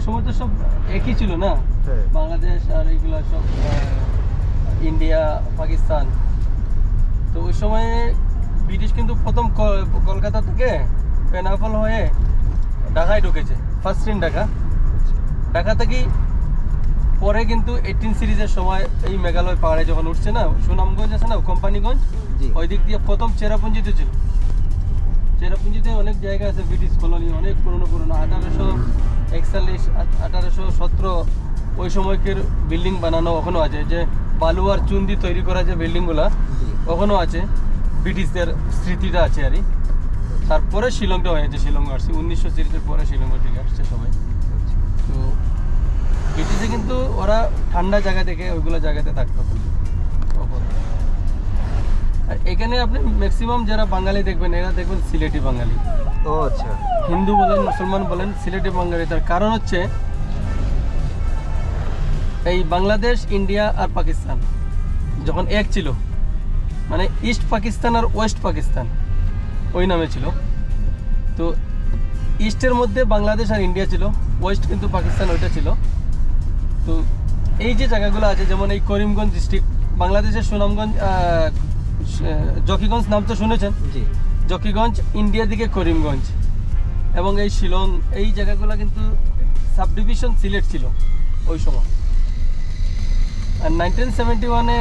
ওই সময় তো সব একই ছিল না, বাংলাদেশ আর এইগুলা সব ইন্ডিয়া পাকিস্তান। তো ওই সময়ে ব্রিটিশ কিন্তু প্রথম কলকাতা থেকে পেনাফল হয়ে ঢাকায় ঢুকেছে, ফার্স্ট ইন ঢাকা। ঢাকা থেকেই পরে কিন্তু 18 সিরিজের সময় এই মেঘালয় পাহাড়ে যখন উঠছে না, সুনামগঞ্জ আছে না, কোম্পানিগঞ্জ, ওই দিক দিয়ে প্রথম চেরাপুঞ্জিতে ছিল। চেরাপুঞ্জিতে অনেক জায়গা আছে ব্রিটিশ কলোনি, অনেক পুরনো 1841, 1817 ওই সময়কের বিল্ডিং বানানো এখনো আছে, যে বালু আর চুন দিয়ে তৈরি করা যে বিল্ডিংগুলা ওখানেও আছে, ব্রিটিশদের স্মৃতিটা আছে আর। তারপরে শিলংটা হয়েছে, শিলং আসছে 1900 সিরিজের পরে শিলং থেকে আসছে সবাই। তো ব্রিটিশে কিন্তু ওরা ঠান্ডা জায়গা থেকে ওইগুলো জায়গাতে থাকতো। আর এখানে আপনি ম্যাক্সিমাম যারা বাঙালি দেখবেন, এরা দেখবেন সিলেটি বাঙালি। ও আচ্ছা। হিন্দু বলেন, মুসলমান বলেন, সিলেটি বাঙালি। তার কারণ হচ্ছে এই বাংলাদেশ, ইন্ডিয়া আর পাকিস্তান যখন এক ছিল, মানে ইস্ট পাকিস্তান আর ওয়েস্ট পাকিস্তান ওই নামে ছিল। তো ইস্টের মধ্যে বাংলাদেশ আর ইন্ডিয়া ছিল, ওয়েস্ট কিন্তু পাকিস্তান ওইটা ছিল। তো এই যে জায়গাগুলো আছে, যেমন এই করিমগঞ্জ ডিস্ট্রিক্ট, বাংলাদেশের সুনামগঞ্জ, জকিগঞ্জ নাম তো শুনেছেন? জি। জকিগঞ্জ ইন্ডিয়ার দিকে করিমগঞ্জ, এবং এই শিলং, এই জায়গাগুলো কিন্তু সাব ডিভিশন সিলেট ছিল ওই সময়। আর 1971-এ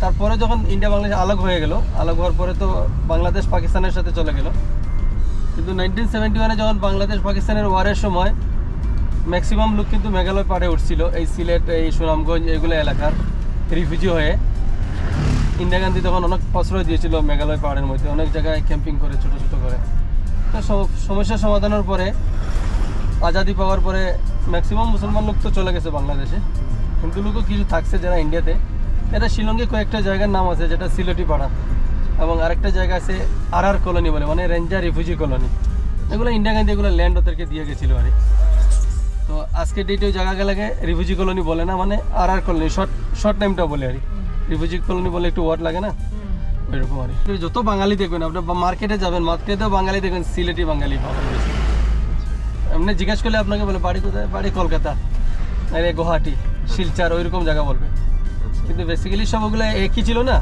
তারপরে যখন ইন্ডিয়া বাংলাদেশ আলাগ হয়ে গেল, আলাগ হওয়ার পরে তো বাংলাদেশ পাকিস্তানের সাথে চলে গেল। কিন্তু 1971-এ যখন বাংলাদেশ পাকিস্তানের ওয়ারের সময় ম্যাক্সিমাম লোক কিন্তু মেঘালয় পাড়ে উঠছিল, এই সিলেট, এই সুনামগঞ্জ, এইগুলো এলাকার রিফিউজি হয়ে। ইন্দিরা গান্ধী তখন অনেক প্রশ্রয় দিয়েছিল মেঘালয় পাহাড়ের মধ্যে, অনেক জায়গায় ক্যাম্পিং করে ছোটো ছোটো করে। তো সমস্যা সমাধানের পরে, আজাদি পাওয়ার পরে ম্যাক্সিমাম মুসলমান লোক তো চলে গেছে বাংলাদেশে, কিন্তু লোকও কিছু থাকছে যারা ইন্ডিয়াতে। এটা শিলংয়ে কয়েকটা জায়গার নাম আছে, যেটা সিলেটি পাড়া, এবং আরেকটা জায়গা আছে আর কলোনি বলে, মানে রেঞ্জার রিফিউজি কলোনি। এগুলো ইন্দিরা গান্ধী এগুলো ল্যান্ড ওদেরকে দিয়ে গেছিলো আর। তো আজকে ডেটে ওই জায়গাগুলোকে রিফিউজি কলোনি বলে না, মানে আর কলোনি, শর্ট টাইমটা বলে আর। রিফিউজি কলোনি বলে একটু ওয়ার্ড লাগে না, ওইরকম আর। যত বাঙালি দেখবেন, আপনার মার্কেটে যাবেন, মার্কেটেও বাঙালি দেখবেন, সিলেটি বাঙালি পাবেন বেশি। এমনি জিজ্ঞেস করলে আপনাকে বলে বাড়ি কোথায়, বাড়ি কলকাতা, আরে গুয়াহাটি, শিলচর, ওইরকম জায়গা বলবে। কিন্তু বেসিক্যালি সব ওগুলো একই ছিল না।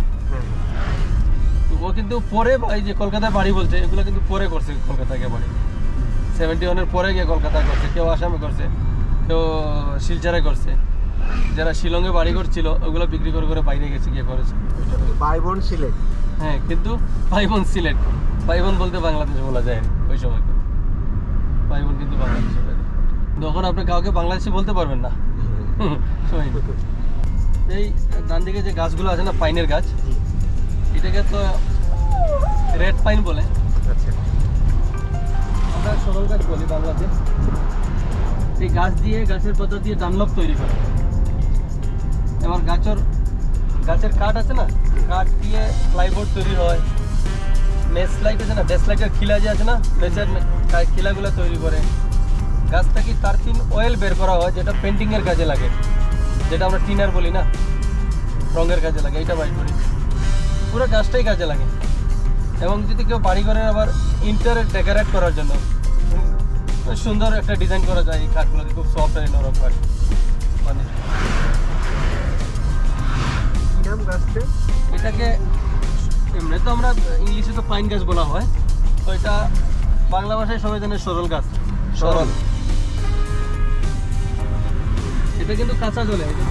ও কিন্তু পরে এই যে কলকাতায় বাড়ি বলছে, এগুলো কিন্তু পরে করছে কলকাতায় গিয়ে বাড়ি। 71-এর পরে গিয়ে কলকাতায় করছে, কেউ আসামে করছে, কেউ শিলচরে করছে। যারা শিলংয়ে বাড়ি করছিল ওগুলো বিক্রি করে করে বাইরে গেছে, গিয়ে করেছে। ভাই বোন সিলেট। হ্যাঁ, কিন্তু ভাই বোন সিলেট, ভাই বোন বলতে বাংলাদেশ বলা যায় ওই সময়। ভাই বোন কিন্তু বাংলাদেশে, তখন আপনি কাউকে বাংলাদেশি বলতে পারবেন না। এই ডান দিকে যে গাছগুলো আছে না, পাইনের গাছ, এটাকে তো রেড পাইন বলে, আমরা সরল গাছ বলি বাংলাতে। এই গাছ দিয়ে, গাছের পাতা দিয়ে ডানলপ তৈরি করে। এবার গাছের কাঠ আছে না, কাঠ দিয়ে প্লাইবোর্ড তৈরি হয়। মেস লাইট আছে না, বেস লাইটের খিলা যে আছে না, মেসের খিলাগুলো তৈরি করে। গাছ থেকে তারপিন অয়েল বের করা হয়, যেটা পেন্টিংয়ের কাজে লাগে, যেটা আমরা টিনার বলি না, রঙের কাজে লাগে, এইটা বাইর করি। পুরো গাছটাই কাজে লাগে। এবং যদি কেউ বাড়ি ঘরে আবার ইন্টারে ডেকোরেট করার জন্য সুন্দর একটা ডিজাইন করা যায়, এই কাঠগুলো খুব সফট আর নরম কাঠ। মানে এটাকে এমনি তো আমরা ইংলিশে তো পাইন গাছ বলা হয়, তো এটা বাংলা ভাষায় সবাই জানে সরল গাছ, সরল। এটা কিন্তু কাঁচা জলে, এটা